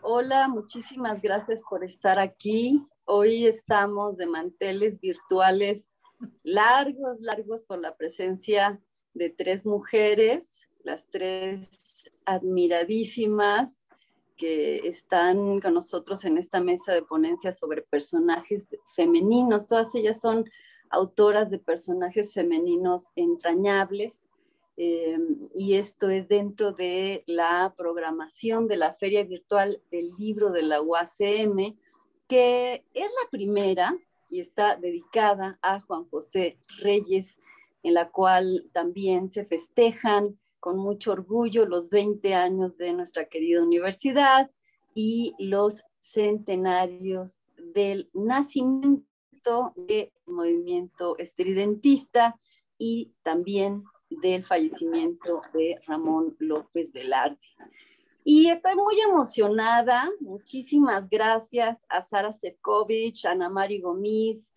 Hola, muchísimas gracias por estar aquí. Hoy estamos de manteles virtuales largos por la presencia de tres mujeres, las tres admiradísimas que están con nosotros en esta mesa de ponencia sobre personajes femeninos. Todas ellas son autoras de personajes femeninos entrañables. Y esto es dentro de la programación de la Feria Virtual del Libro de la UACM, que es la primera y está dedicada a Juan José Reyes, en la cual también se festejan con mucho orgullo los 20 años de nuestra querida universidad y los centenarios del nacimiento del movimiento estridentista y también del fallecimiento de Ramón López Velarde. Y estoy muy emocionada. Muchísimas gracias a Sara Sefcovic, a Ana Mari Gomis,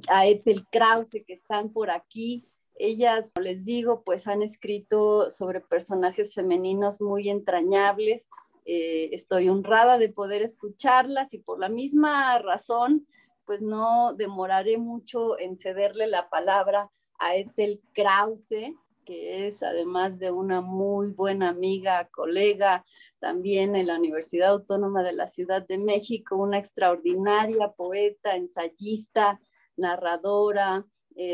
a Ethel Krause, que están por aquí. Ellas, como les digo, pues han escrito sobre personajes femeninos muy entrañables. Estoy honrada de poder escucharlas y por la misma razón, pues no demoraré mucho en cederle la palabra a Ethel Krause, que es además de una muy buena amiga, colega, también en la Universidad Autónoma de la Ciudad de México, una extraordinaria poeta, ensayista, narradora,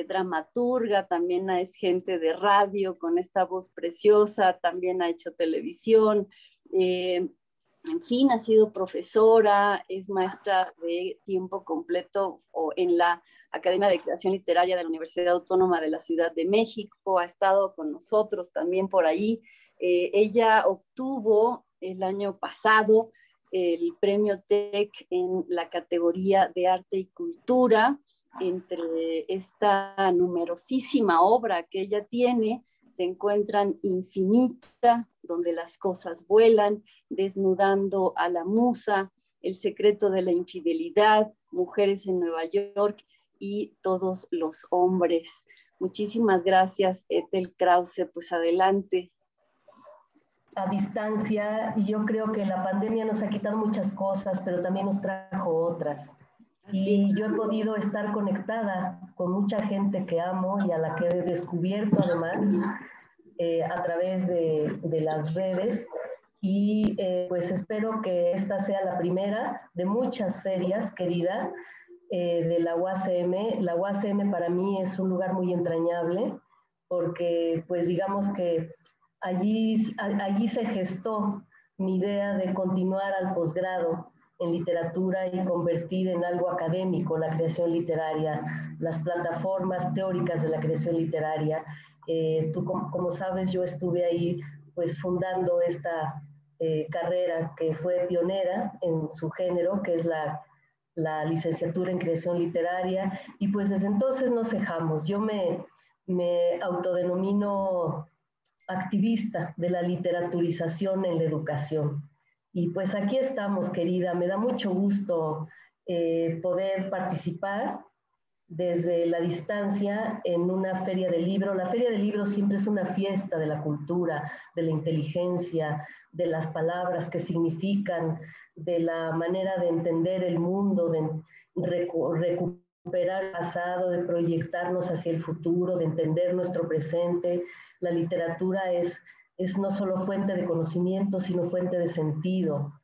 dramaturga, también es gente de radio con esta voz preciosa, también ha hecho televisión, en fin, ha sido profesora, es maestra de tiempo completo en la Academia de Creación Literaria de la Universidad Autónoma de la Ciudad de México, ha estado con nosotros también por ahí. Ella obtuvo el año pasado el premio TEC en la categoría de Arte y Cultura. Entre esta numerosísima obra que ella tiene, se encuentran Infinita, donde las cosas vuelan, Desnudando a la musa, El secreto de la infidelidad, Mujeres en Nueva York y Todos los hombres. Muchísimas gracias, Ethel Krause. Pues adelante. A distancia, y yo creo que la pandemia nos ha quitado muchas cosas, pero también nos trajo otras. Y yo he podido estar conectada con mucha gente que amo y a la que he descubierto además a través de las redes. Y pues espero que esta sea la primera de muchas ferias, querida, de la UACM. La UACM para mí es un lugar muy entrañable porque pues digamos que allí se gestó mi idea de continuar al posgrado en literatura y convertir en algo académico la creación literaria, las plataformas teóricas de la creación literaria. Tú, como sabes, yo estuve ahí pues fundando esta carrera que fue pionera en su género, que es la licenciatura en creación literaria, y pues desde entonces no cejamos. Yo me autodenomino activista de la literaturización en la educación. Y pues aquí estamos, querida, me da mucho gusto poder participar desde la distancia en una feria del libro. La feria del libro siempre es una fiesta de la cultura, de la inteligencia, de las palabras que significan, de la manera de entender el mundo, de recuperar el pasado, de proyectarnos hacia el futuro, de entender nuestro presente. La literatura es no solo fuente de conocimiento, sino fuente de sentido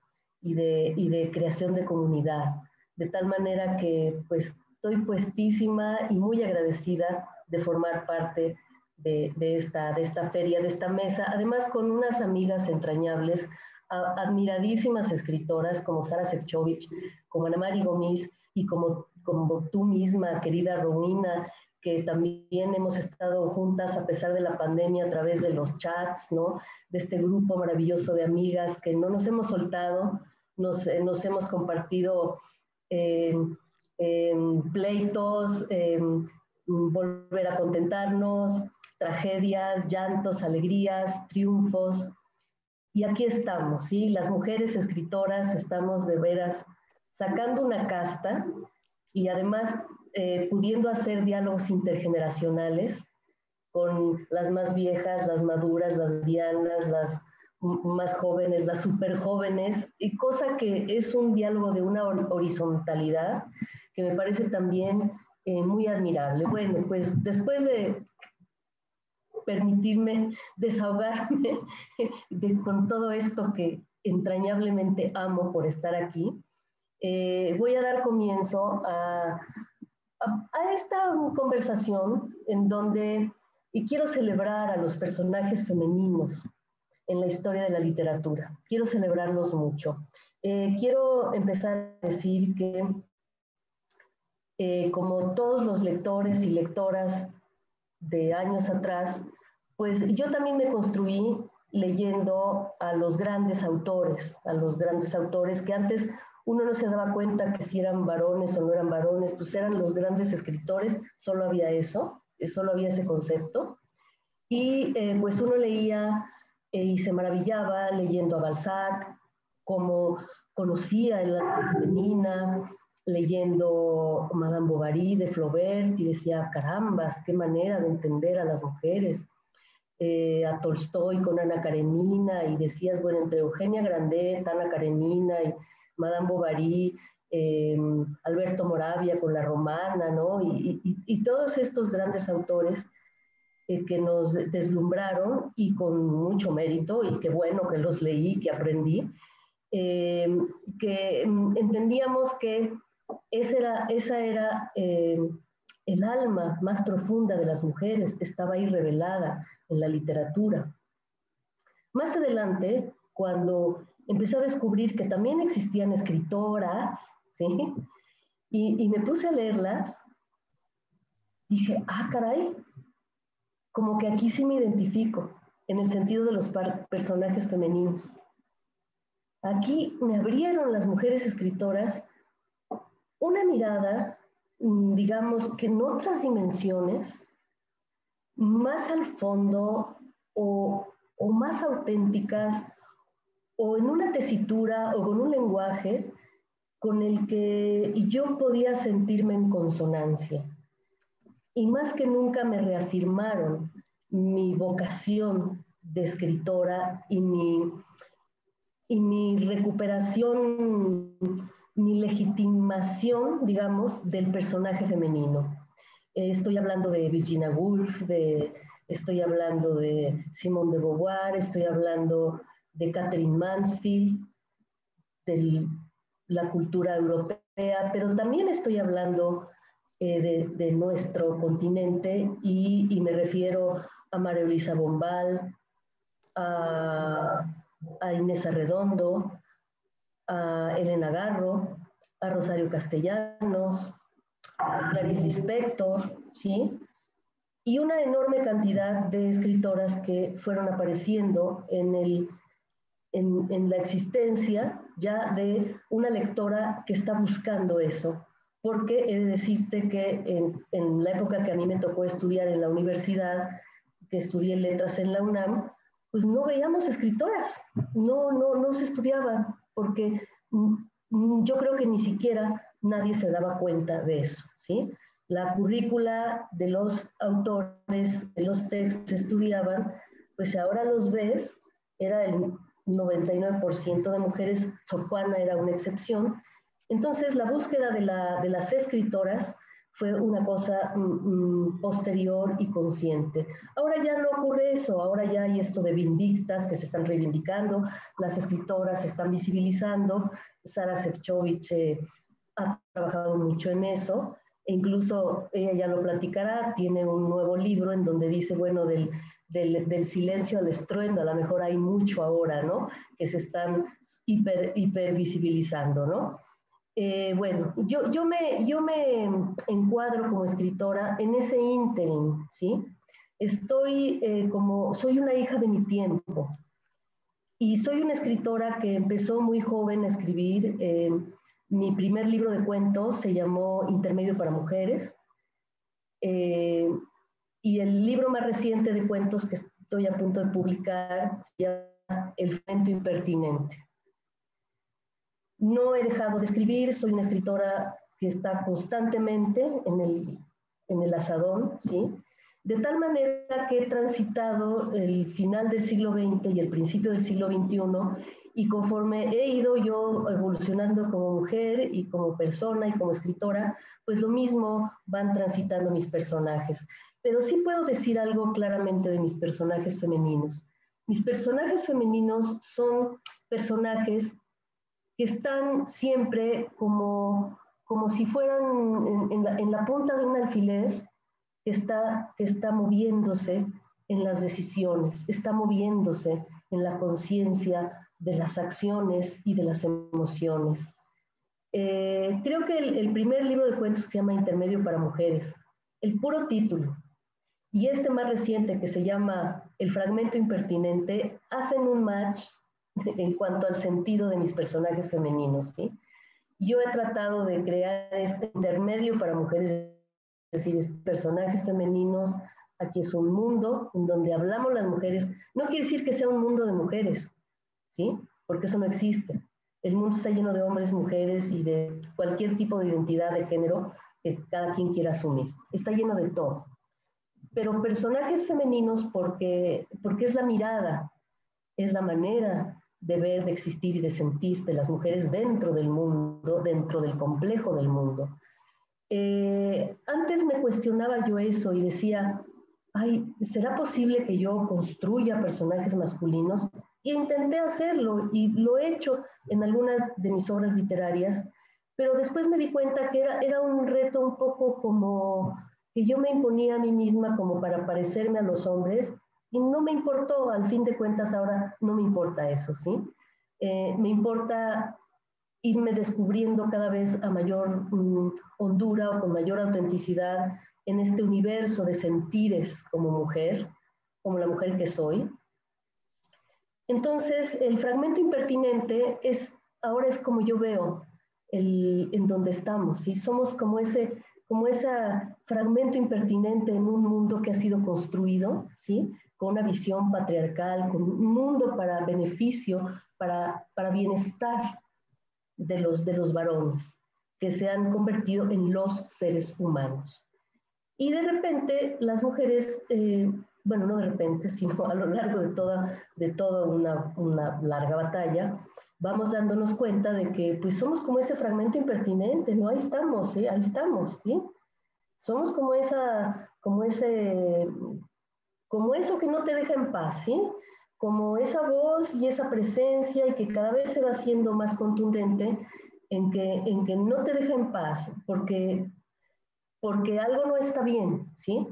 y de creación de comunidad. De tal manera que pues estoy puestísima y muy agradecida de formar parte de esta feria, de esta mesa, además con unas amigas entrañables, admiradísimas escritoras como Sara Sefcovic, como Ana Mari Gomis y como tú misma, querida Romina, que también hemos estado juntas a pesar de la pandemia a través de los chats, ¿no? De este grupo maravilloso de amigas que no nos hemos soltado, nos hemos compartido pleitos, volver a contentarnos, tragedias, llantos, alegrías, triunfos. Y aquí estamos, ¿sí? Las mujeres escritoras estamos de veras sacando una casta y además pudiendo hacer diálogos intergeneracionales con las más viejas, las maduras, las dianas, las más jóvenes, las súper jóvenes, y cosa que es un diálogo de una horizontalidad que me parece también muy admirable. Bueno, pues después de permitirme desahogarme con todo esto que entrañablemente amo por estar aquí, voy a dar comienzo a esta conversación en donde y quiero celebrar a los personajes femeninos en la historia de la literatura. Quiero celebrarlos mucho. Quiero empezar a decir que como todos los lectores y lectoras de años atrás, pues yo también me construí leyendo a los grandes autores que antes uno no se daba cuenta que si eran varones o no eran varones, pues eran los grandes escritores, solo había eso, solo había ese concepto. Y pues uno leía y se maravillaba leyendo a Balzac, como conocía el alma femenina, leyendo Madame Bovary de Flaubert, y decía, carambas, qué manera de entender a las mujeres. A Tolstoy con Ana Karenina, y decías, bueno, entre Eugenia Grandet, Ana Karenina y Madame Bovary, Alberto Moravia con La Romana, ¿no? Y todos estos grandes autores que nos deslumbraron y con mucho mérito, y qué bueno que los leí, que aprendí, que entendíamos que esa era el alma más profunda de las mujeres, estaba ahí revelada en la literatura. Más adelante, cuando empecé a descubrir que también existían escritoras, ¿sí? Y me puse a leerlas, dije, ah, caray, como que aquí sí me identifico, en el sentido de los personajes femeninos. Aquí me abrieron las mujeres escritoras una mirada, digamos, que en otras dimensiones, más al fondo o más auténticas, o en una tesitura o con un lenguaje con el que yo podía sentirme en consonancia. Y más que nunca me reafirmaron mi vocación de escritora y mi recuperación, mi legitimación, digamos, del personaje femenino. Estoy hablando de Virginia Woolf, estoy hablando de Simone de Beauvoir, estoy hablando de Catherine Mansfield, de la cultura europea, pero también estoy hablando de nuestro continente y me refiero a María Luisa Bombal, a Inés Arredondo, a Elena Garro, a Rosario Castellanos, a Clarice Lispector, ¿sí? Y una enorme cantidad de escritoras que fueron apareciendo en la existencia ya de una lectora que está buscando eso. Porque he de decirte que en la época que a mí me tocó estudiar en la universidad, que estudié letras en la UNAM, pues no veíamos escritoras, no se estudiaba, porque yo creo que ni siquiera nadie se daba cuenta de eso, ¿sí? La currícula de los autores, de los textos que se estudiaban, pues si ahora los ves, era el 99% de mujeres, Sor Juana era una excepción. Entonces la búsqueda de las escritoras fue una cosa posterior y consciente. Ahora ya no ocurre eso, ahora ya hay esto de vindictas que se están reivindicando, las escritoras se están visibilizando, Sara Sefcovic ha trabajado mucho en eso, e incluso ella ya lo platicará, tiene un nuevo libro en donde dice, bueno, del silencio al estruendo, a lo mejor hay mucho ahora, ¿no? Que se están hiper visibilizando, ¿no? Bueno, yo me encuadro como escritora en ese ínterin, ¿sí? Soy una hija de mi tiempo y soy una escritora que empezó muy joven a escribir. Mi primer libro de cuentos se llamó Intermedio para Mujeres, y el libro más reciente de cuentos que estoy a punto de publicar se llama El Fragmento Impertinente. No he dejado de escribir, soy una escritora que está constantemente en el asadón, ¿sí? De tal manera que he transitado el final del siglo XX y el principio del siglo XXI, y conforme he ido yo evolucionando como mujer y como persona y como escritora, pues lo mismo van transitando mis personajes. Pero sí puedo decir algo claramente de mis personajes femeninos. Mis personajes femeninos son personajes que están siempre como si fueran en la punta de un alfiler que está moviéndose en las decisiones, está moviéndose en la conciencia de las acciones y de las emociones. Creo que el primer libro de cuentos se llama Intermedio para Mujeres, el puro título, y este más reciente que se llama El fragmento impertinente, hacen un match en cuanto al sentido de mis personajes femeninos, ¿sí? Yo he tratado de crear este intermedio para mujeres, es decir, personajes femeninos. Aquí es un mundo en donde hablamos las mujeres. No quiere decir que sea un mundo de mujeres, ¿sí? Porque eso no existe. El mundo está lleno de hombres, mujeres y de cualquier tipo de identidad de género que cada quien quiera asumir. Está lleno de todo. Pero personajes femeninos porque es la mirada, es la manera de ver, de existir y de sentir de las mujeres dentro del mundo, dentro del complejo del mundo. Antes me cuestionaba yo eso y decía, ay, ¿será posible que yo construya personajes masculinos? Y intenté hacerlo y lo he hecho en algunas de mis obras literarias, pero después me di cuenta que era un reto un poco como que yo me imponía a mí misma como para parecerme a los hombres y no me importó, al fin de cuentas ahora no me importa eso, ¿sí? Me importa irme descubriendo cada vez a mayor hondura o con mayor autenticidad en este universo de sentires como mujer, como la mujer que soy. Entonces, el fragmento impertinente ahora es como yo veo en donde estamos, ¿sí? Somos como ese fragmento impertinente en un mundo que ha sido construido, ¿sí? Con una visión patriarcal, con un mundo para beneficio, para bienestar de los varones, que se han convertido en los seres humanos. Y de repente las mujeres, bueno, no de repente, sino a lo largo de toda una larga batalla, vamos dándonos cuenta de que pues somos como ese fragmento impertinente, ¿no? Ahí estamos, ¿sí? Ahí estamos, ¿sí? Somos como eso que no te deja en paz, ¿sí? Como esa voz y esa presencia y que cada vez se va haciendo más contundente en que no te deja en paz porque algo no está bien, ¿sí?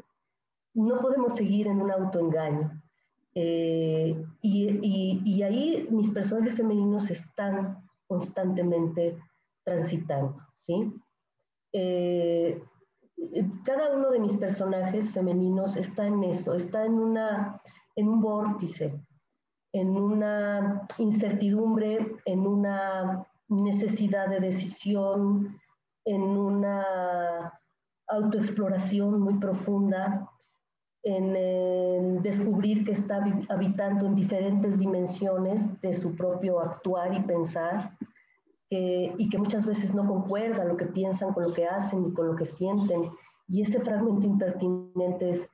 No podemos seguir en un autoengaño. Y ahí mis personajes femeninos están constantemente transitando, ¿sí? Cada uno de mis personajes femeninos está en eso, está en un vórtice, en una incertidumbre, en una necesidad de decisión, en una autoexploración muy profunda, en descubrir que está habitando en diferentes dimensiones de su propio actuar y pensar, y que muchas veces no concuerda lo que piensan con lo que hacen y con lo que sienten. Y ese fragmento impertinente es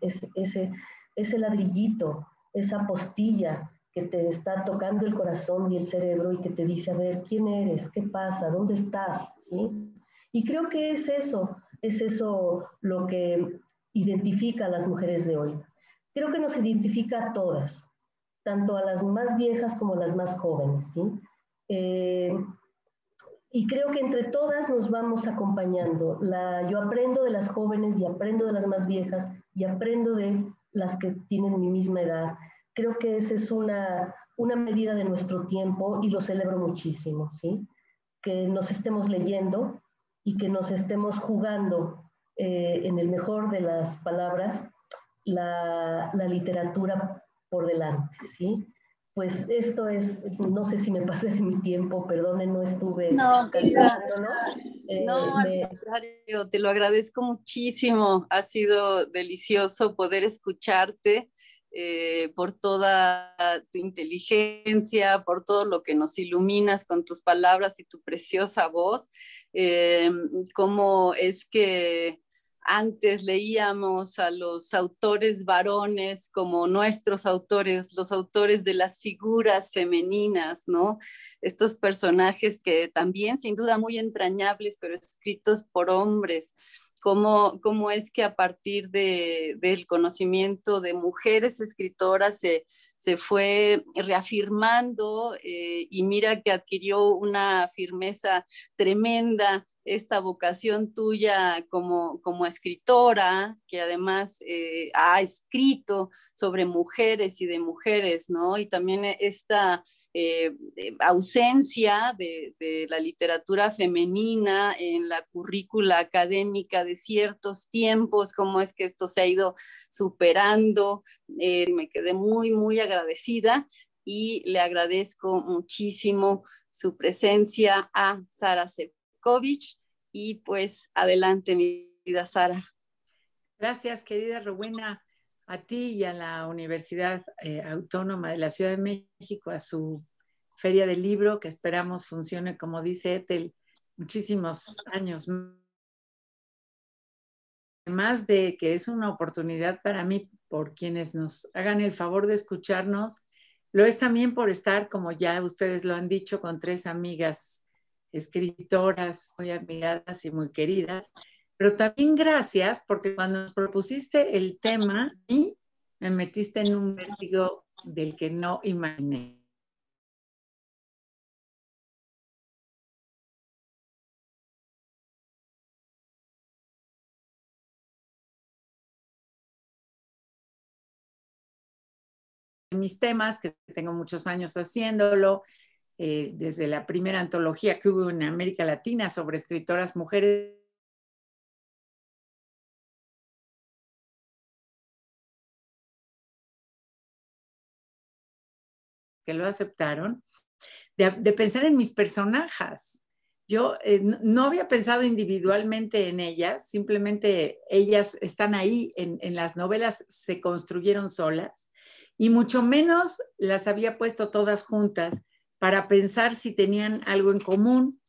ese ladrillito, esa postilla que te está tocando el corazón y el cerebro y que te dice, a ver, ¿quién eres? ¿Qué pasa? ¿Dónde estás? ¿Sí? Y creo que es eso lo que identifica a las mujeres de hoy. Creo que nos identifica a todas, tanto a las más viejas como a las más jóvenes, ¿sí? Y creo que entre todas nos vamos acompañando. Yo aprendo de las jóvenes y aprendo de las más viejas y aprendo de las que tienen mi misma edad. Creo que esa es una medida de nuestro tiempo y lo celebro muchísimo, ¿sí? Que nos estemos leyendo y que nos estemos jugando, en el mejor de las palabras, la literatura por delante, ¿sí? Pues esto es, no sé si me pasé de mi tiempo, perdonen, no estuve No, querida, cansándolo. no, al contrario, te lo agradezco muchísimo. Ha sido delicioso poder escucharte, por toda tu inteligencia, por todo lo que nos iluminas con tus palabras y tu preciosa voz. Cómo es que antes leíamos a los autores varones como nuestros autores, los autores de las figuras femeninas, ¿no? Estos personajes que también sin duda muy entrañables, pero escritos por hombres. Cómo es que a partir del conocimiento de mujeres escritoras se fue reafirmando y mira que adquirió una firmeza tremenda esta vocación tuya como escritora, que además ha escrito sobre mujeres y de mujeres, ¿no? Y también esta ausencia de la literatura femenina en la currícula académica de ciertos tiempos, cómo es que esto se ha ido superando. Me quedé muy, muy agradecida y le agradezco muchísimo su presencia a Sara Sefcovic y pues adelante, mi querida Sara. Gracias, querida Rowena, a ti y a la Universidad Autónoma de la Ciudad de México, a su Feria del Libro, que esperamos funcione, como dice Ethel, muchísimos años. Además de que es una oportunidad para mí, por quienes nos hagan el favor de escucharnos, lo es también por estar, como ya ustedes lo han dicho, con 3 amigas escritoras muy admiradas y muy queridas, pero también gracias porque cuando nos propusiste el tema, me metiste en un vértigo del que no imaginé. Mis temas, que tengo muchos años haciéndolo, desde la primera antología que hubo en América Latina sobre escritoras mujeres, que lo aceptaron, de pensar en mis personajes. Yo no había pensado individualmente en ellas, simplemente ellas están ahí, en las novelas se construyeron solas, y mucho menos las había puesto todas juntas para pensar si tenían algo en común,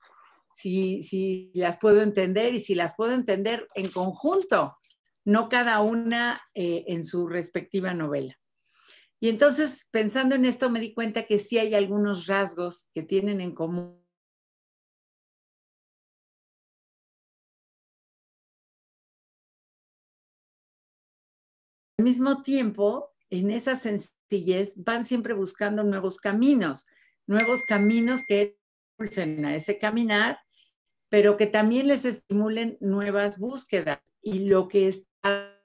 si las puedo entender y si las puedo entender en conjunto, no cada una en su respectiva novela. Y entonces, pensando en esto, me di cuenta que sí hay algunos rasgos que tienen en común. Al mismo tiempo, en esa sencillez van siempre buscando nuevos caminos que impulsen a ese caminar, pero que también les estimulen nuevas búsquedas. Y lo que está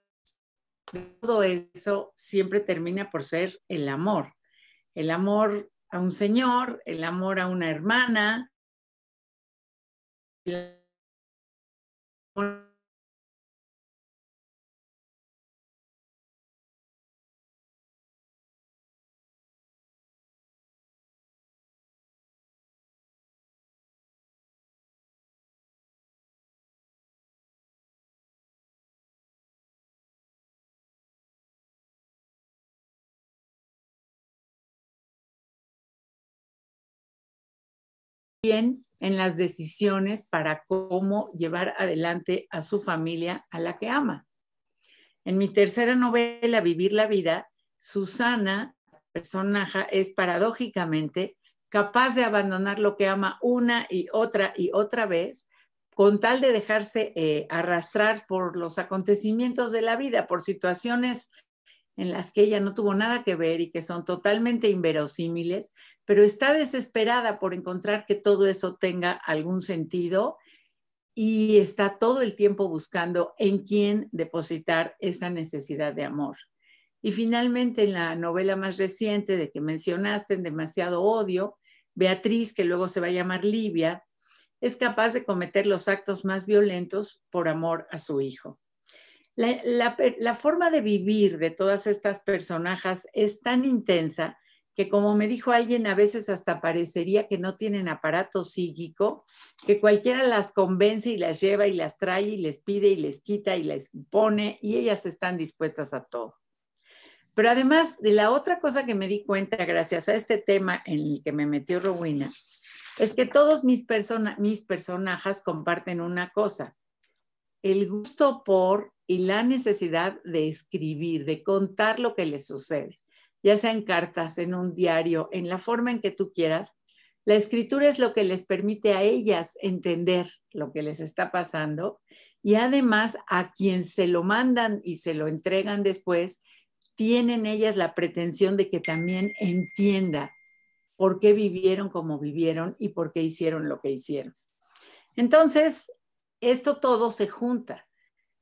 todo eso siempre termina por ser el amor. El amor a un señor, el amor a una hermana, el amor bien en las decisiones para cómo llevar adelante a su familia a la que ama. En mi tercera novela, Vivir la Vida, Susana, personaje, es paradójicamente capaz de abandonar lo que ama una y otra vez, con tal de dejarse arrastrar por los acontecimientos de la vida, por situaciones en las que ella no tuvo nada que ver y que son totalmente inverosímiles, pero está desesperada por encontrar que todo eso tenga algún sentido y está todo el tiempo buscando en quién depositar esa necesidad de amor. Y finalmente, en la novela más reciente de que mencionaste, En Demasiado Odio, Beatriz, que luego se va a llamar Livia, es capaz de cometer los actos más violentos por amor a su hijo. La forma de vivir de todas estas personajes es tan intensa que, como me dijo alguien, a veces hasta parecería que no tienen aparato psíquico, que cualquiera las convence y las lleva y las trae y les pide y les quita y les pone, y ellas están dispuestas a todo. Pero además de la otra cosa que me di cuenta gracias a este tema en el que me metió Rowena, es que todos mis personajes comparten una cosa. el gusto por y la necesidad de escribir, de contar lo que les sucede, ya sea en cartas, en un diario, en la forma en que tú quieras. La escritura es lo que les permite a ellas entender lo que les está pasando y además a quien se lo mandan y se lo entregan después, tienen ellas la pretensión de que también entienda por qué vivieron como vivieron y por qué hicieron lo que hicieron. Entonces, esto todo se junta.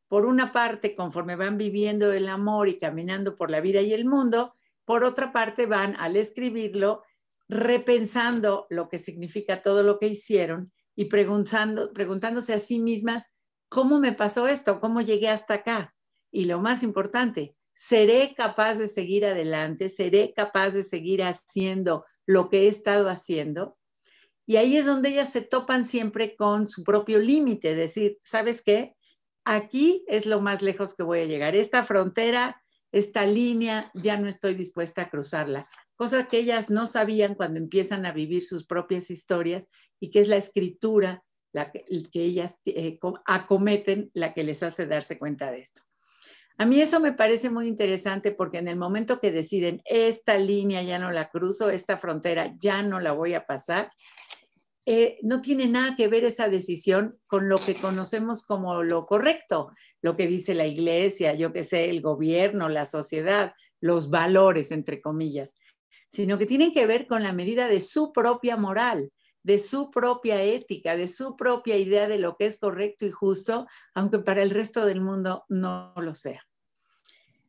Por una parte, conforme van viviendo el amor y caminando por la vida y el mundo, por otra parte van al escribirlo repensando lo que significa todo lo que hicieron y preguntándose a sí mismas, ¿cómo me pasó esto? ¿Cómo llegué hasta acá? Y lo más importante, ¿seré capaz de seguir adelante? ¿Seré capaz de seguir haciendo lo que he estado haciendo? Y ahí es donde ellas se topan siempre con su propio límite, decir, ¿sabes qué? Aquí es lo más lejos que voy a llegar. Esta frontera, esta línea, ya no estoy dispuesta a cruzarla. Cosa que ellas no sabían cuando empiezan a vivir sus propias historias y que es la escritura la que ellas acometen la que les hace darse cuenta de esto. A mí eso me parece muy interesante porque en el momento que deciden esta línea ya no la cruzo, esta frontera ya no la voy a pasar, no tiene nada que ver esa decisión con lo que conocemos como lo correcto, lo que dice la iglesia, yo qué sé, el gobierno, la sociedad, los valores, entre comillas, sino que tienen que ver con la medida de su propia moral, de su propia ética, de su propia idea de lo que es correcto y justo, aunque para el resto del mundo no lo sea.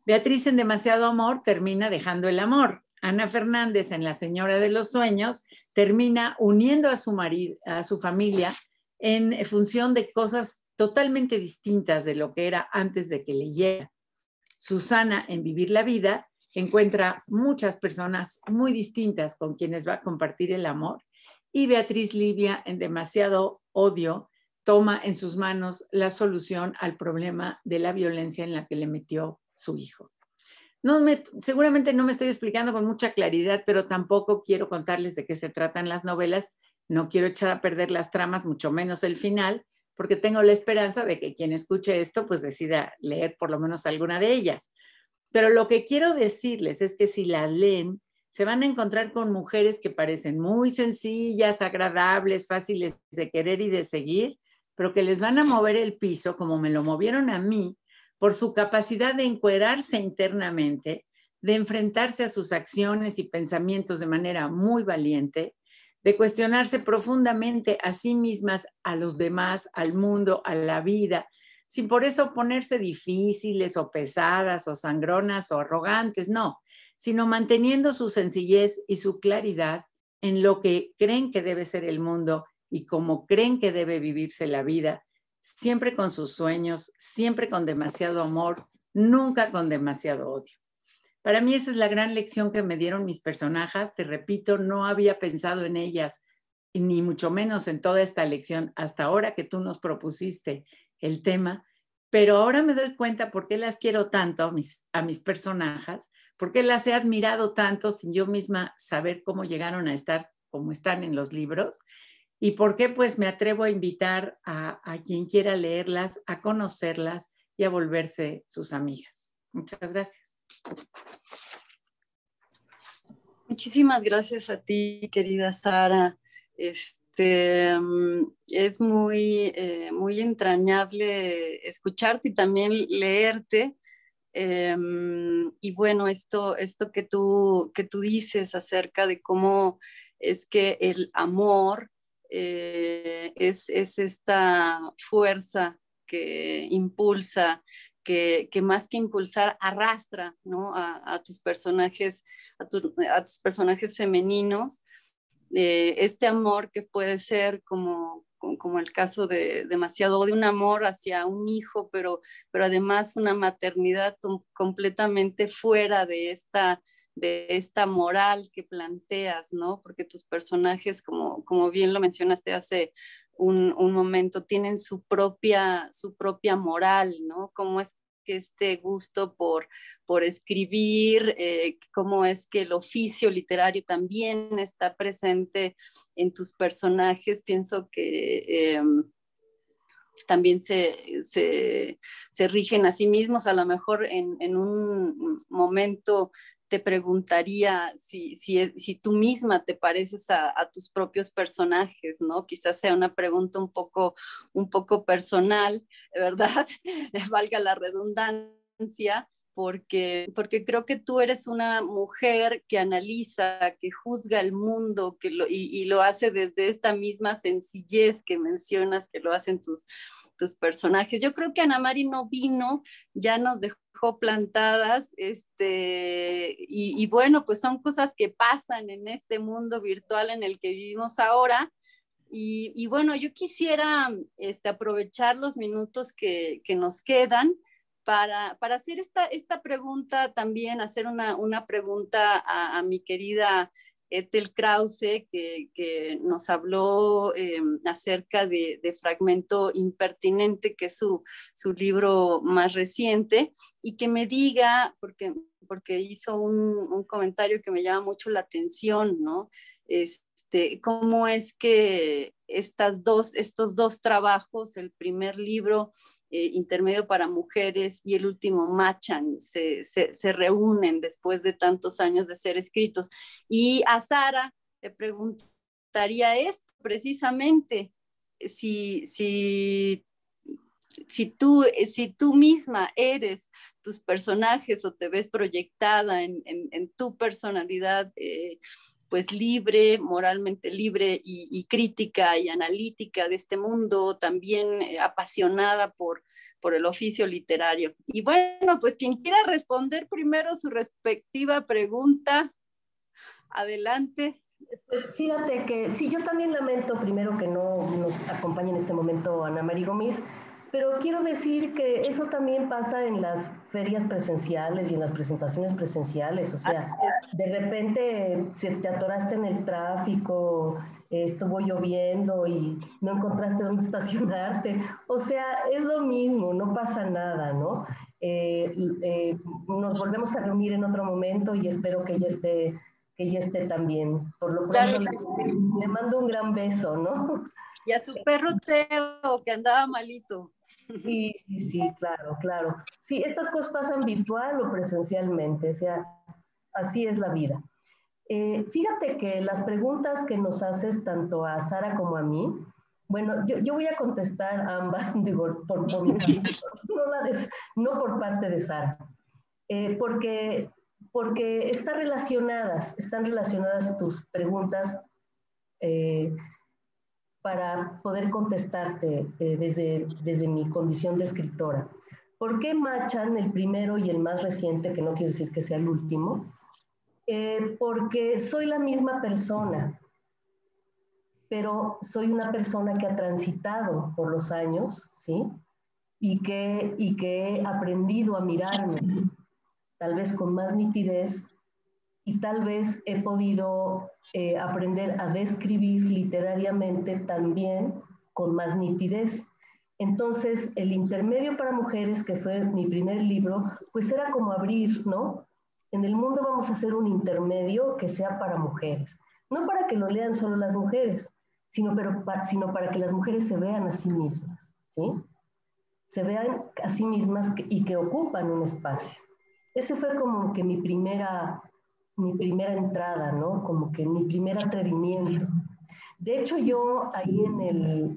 Beatriz en Demasiado Amor termina dejando el amor. Ana Fernández en La Señora de los Sueños termina uniendo a su marido, a su familia en función de cosas totalmente distintas de lo que era antes de que leyera. Susana en Vivir la Vida encuentra muchas personas muy distintas con quienes va a compartir el amor y Beatriz Livia en Demasiado Odio toma en sus manos la solución al problema de la violencia en la que le metió su hijo. Seguramente no me estoy explicando con mucha claridad, pero tampoco quiero contarles de qué se tratan las novelas. No quiero echar a perder las tramas, mucho menos el final, porque tengo la esperanza de que quien escuche esto pues decida leer por lo menos alguna de ellas. Pero lo que quiero decirles es que si la leen, se van a encontrar con mujeres que parecen muy sencillas, agradables, fáciles de querer y de seguir, pero que les van a mover el piso como me lo movieron a mí, por su capacidad de encuerarse internamente, de enfrentarse a sus acciones y pensamientos de manera muy valiente, de cuestionarse profundamente a sí mismas, a los demás, al mundo, a la vida, sin por eso ponerse difíciles o pesadas o sangronas o arrogantes, no, sino manteniendo su sencillez y su claridad en lo que creen que debe ser el mundo y cómo creen que debe vivirse la vida, siempre con sus sueños, siempre con demasiado amor, nunca con demasiado odio. Para mí esa es la gran lección que me dieron mis personajes. Te repito, no había pensado en ellas, ni mucho menos en toda esta lección, hasta ahora que tú nos propusiste el tema, pero ahora me doy cuenta por qué las quiero tanto a mis personajes, por qué las he admirado tanto sin yo misma saber cómo llegaron a estar como están en los libros. ¿Y por qué? Pues me atrevo a invitar a quien quiera leerlas, a conocerlas y a volverse sus amigas. Muchas gracias. Muchísimas gracias a ti, querida Sara. Es muy, muy entrañable escucharte y también leerte. Y bueno, esto que tú dices acerca de cómo es que el amor es esta fuerza que impulsa, que más que impulsar arrastra, ¿no? a tus personajes, a tus personajes femeninos, este amor que puede ser como el caso de Demasiado Odio, un amor hacia un hijo, pero además una maternidad completamente fuera de esta moral que planteas, ¿no? Porque tus personajes, como bien lo mencionaste hace un momento, tienen su propia moral, ¿no? Cómo es que este gusto por escribir, cómo es que el oficio literario también está presente en tus personajes. Pienso que también se rigen a sí mismos. A lo mejor en un momento te preguntaría si tú misma te pareces a tus propios personajes, ¿no? Quizás sea una pregunta un poco personal, ¿verdad? Valga la redundancia, porque creo que tú eres una mujer que analiza, que juzga el mundo, y lo hace desde esta misma sencillez que mencionas, que lo hacen tus personajes. Yo creo que Ana Mari no vino, ya nos dejó plantadas, y bueno, pues son cosas que pasan en este mundo virtual en el que vivimos ahora. Y bueno, yo quisiera aprovechar los minutos que nos quedan para hacer esta pregunta también, hacer una pregunta a mi querida Ethel Krause, que nos habló acerca de Fragmento Impertinente, que es su libro más reciente, y que me diga, porque hizo un comentario que me llama mucho la atención, ¿no? Cómo es que estos dos trabajos, el primer libro, Intermedio para Mujeres, y el último, Machan, se reúnen después de tantos años de ser escritos. Y a Sara le preguntaría esto precisamente, si tú misma eres tus personajes o te ves proyectada en tu personalidad, pues libre, moralmente libre y crítica y analítica de este mundo, también apasionada por el oficio literario. Y bueno, pues quien quiera responder primero su respectiva pregunta, adelante. Pues fíjate que sí, yo también lamento primero que no nos acompañe en este momento Ana Mari Gómez, pero quiero decir que eso también pasa en las ferias presenciales y en las presentaciones presenciales. O sea, de repente se te atoraste en el tráfico, estuvo lloviendo y no encontraste dónde estacionarte. O sea, es lo mismo, no pasa nada, ¿no? Nos volvemos a reunir en otro momento y espero que ella esté también. Por lo pronto, claro, le mando un gran beso, ¿no? Y a su perro Teo, que andaba malito. Sí, claro, claro. Sí, estas cosas pasan virtual o presencialmente, o sea, así es la vida. Fíjate que las preguntas que nos haces tanto a Sara como a mí, bueno, yo voy a contestar a ambas, digo, por mi parte, no por parte de Sara, porque están relacionadas tus preguntas para poder contestarte desde mi condición de escritora. ¿Por qué Machan, el primero y el más reciente, que no quiero decir que sea el último? Porque soy la misma persona, pero soy una persona que ha transitado por los años, ¿sí? Y que he aprendido a mirarme, tal vez con más nitidez, y tal vez he podido aprender a describir literariamente también con más nitidez. Entonces, el Intermedio para Mujeres, que fue mi primer libro, pues era como abrir, ¿no? En el mundo vamos a hacer un intermedio que sea para mujeres. No para que lo lean solo las mujeres, sino para que las mujeres se vean a sí mismas, ¿sí? Se vean a sí mismas y que ocupan un espacio. Ese fue como que mi primera entrada, ¿no? Como que mi primer atrevimiento. De hecho, yo ahí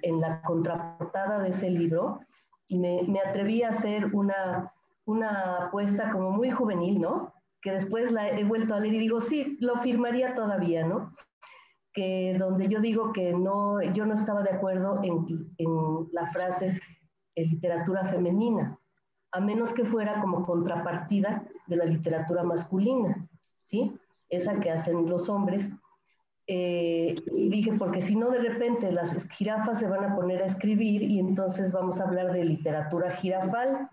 en la contraportada de ese libro me atreví a hacer una apuesta como muy juvenil, ¿no? Que después la he vuelto a leer y digo, sí, lo firmaría todavía, ¿no? Que donde yo digo que no, yo no estaba de acuerdo en la frase literatura femenina, a menos que fuera como contrapartida de la literatura masculina, ¿sí? Esa que hacen los hombres. Y dije, porque si no, de repente las jirafas se van a poner a escribir y entonces vamos a hablar de literatura jirafal,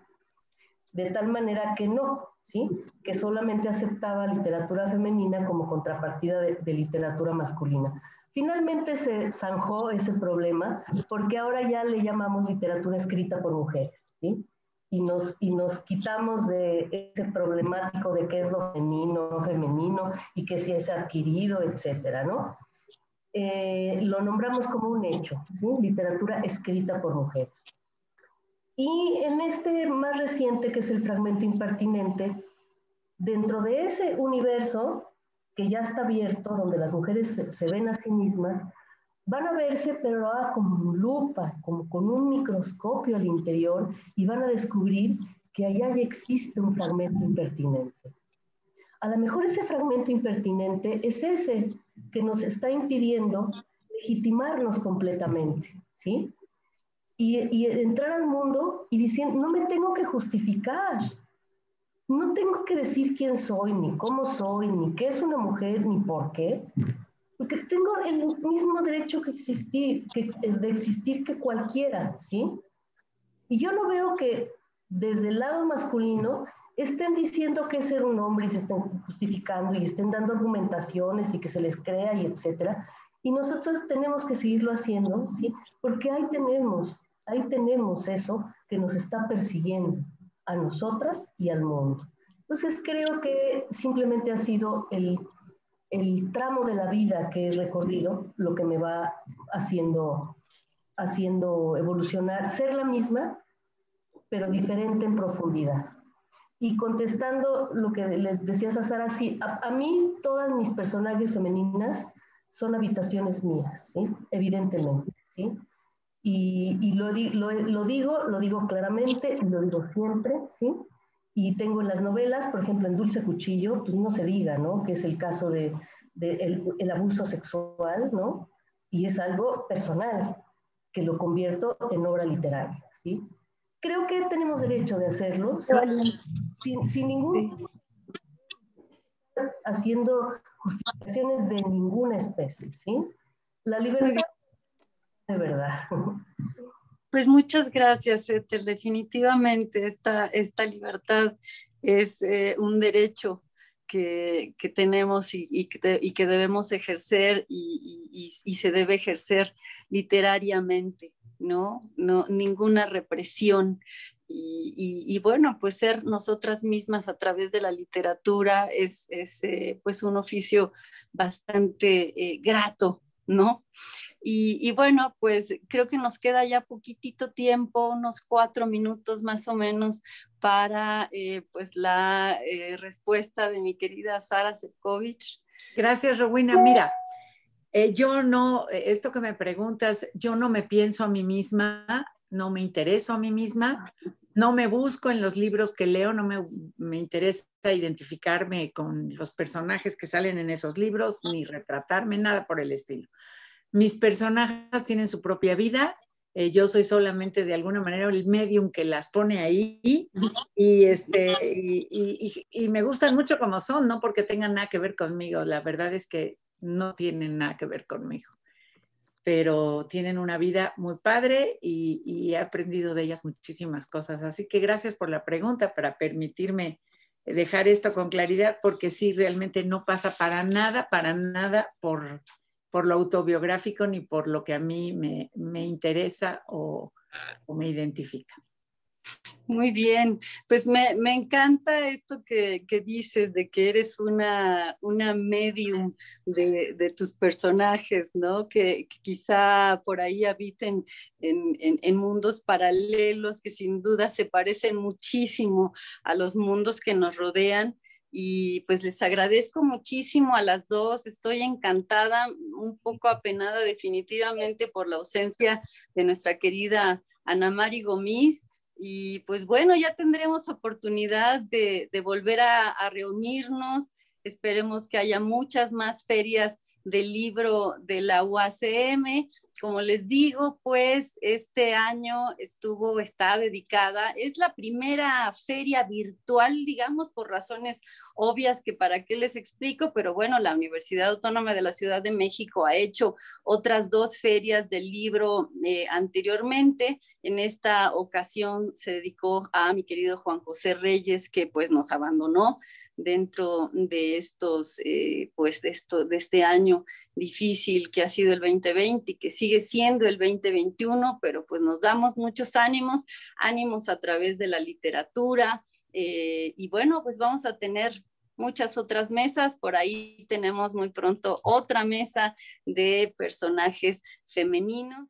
de tal manera que no, ¿sí? Que solamente aceptaba literatura femenina como contrapartida de literatura masculina. Finalmente se zanjó ese problema porque ahora ya le llamamos literatura escrita por mujeres, ¿sí? Y nos quitamos de ese problemático de qué es lo femenino, no femenino, y que si es adquirido, etcétera, ¿no? Lo nombramos como un hecho, ¿sí? Literatura escrita por mujeres. Y en este más reciente, que es el fragmento impertinente, dentro de ese universo que ya está abierto, donde las mujeres se ven a sí mismas, van a verse, pero ahora como lupa, como con un microscopio al interior, y van a descubrir que allá ya existe un fragmento impertinente. A lo mejor ese fragmento impertinente es ese que nos está impidiendo legitimarnos completamente, ¿sí? Y entrar al mundo y diciendo, no me tengo que justificar, no tengo que decir quién soy, ni cómo soy, ni qué es una mujer, ni por qué, porque tengo el mismo derecho de existir que cualquiera, ¿sí? Y yo no veo que desde el lado masculino estén diciendo que es ser un hombre y se estén justificando y estén dando argumentaciones y que se les crea y etcétera. Y nosotros tenemos que seguirlo haciendo, ¿sí? Porque ahí tenemos eso que nos está persiguiendo a nosotras y al mundo. Entonces creo que simplemente ha sido el tramo de la vida que he recorrido lo que me va haciendo evolucionar, ser la misma, pero diferente en profundidad. Y contestando lo que le decías a Sara, sí, a mí todas mis personajes femeninas son habitaciones mías, ¿sí? Evidentemente, ¿sí? Y lo digo claramente, y lo digo siempre, ¿sí? Y tengo en las novelas, por ejemplo, en Dulce Cuchillo, pues no se diga, ¿no? Que es el caso de el abuso sexual, ¿no? Y es algo personal, que lo convierto en obra literaria, ¿sí? Creo que tenemos derecho de hacerlo, ¿sí? Sin ningún, Sí. haciendo justificaciones de ninguna especie, ¿sí? La Muy bien. libertad de verdad. Pues muchas gracias, Ethel. Definitivamente esta libertad es un derecho que tenemos y que debemos ejercer y se debe ejercer literariamente, ¿no? No, ninguna represión. Bueno, pues ser nosotras mismas a través de la literatura es pues un oficio bastante grato, ¿no? Bueno, pues creo que nos queda ya poquitito tiempo, unos 4 minutos más o menos, para pues la respuesta de mi querida Sara Sefcovic. Gracias, Rowena. Mira, yo no, esto que me preguntas, yo no me pienso a mí misma, no me intereso a mí misma, no me busco en los libros que leo, no me interesa identificarme con los personajes que salen en esos libros, ni retratarme, nada por el estilo. Mis personajes tienen su propia vida, yo soy solamente de alguna manera el medium que las pone ahí y me gustan mucho como son, no porque tengan nada que ver conmigo, la verdad es que no tienen nada que ver conmigo, pero tienen una vida muy padre y he aprendido de ellas muchísimas cosas. Así que gracias por la pregunta para permitirme dejar esto con claridad, porque sí, realmente no pasa para nada por lo autobiográfico ni por lo que a mí me interesa o me identifica. Muy bien, pues me encanta esto que dices de que eres una medium de tus personajes, ¿no? Que quizá por ahí habiten en mundos paralelos que sin duda se parecen muchísimo a los mundos que nos rodean. Y pues les agradezco muchísimo a las dos, estoy encantada, un poco apenada definitivamente por la ausencia de nuestra querida Ana Mari Gómez. Y pues bueno, ya tendremos oportunidad de volver a reunirnos. Esperemos que haya muchas más ferias del libro de la UACM. Como les digo, pues este año está dedicada, es la primera feria virtual, digamos, por razones obvias que para qué les explico, pero bueno, la Universidad Autónoma de la Ciudad de México ha hecho otras 2 ferias del libro anteriormente. En esta ocasión se dedicó a mi querido Juan José Reyes, que pues nos abandonó dentro de de este año difícil que ha sido el 2020 y que sigue siendo el 2021, pero pues nos damos muchos ánimos a través de la literatura, y bueno, pues vamos a tener muchas otras mesas. Por ahí tenemos muy pronto otra mesa de personajes femeninos.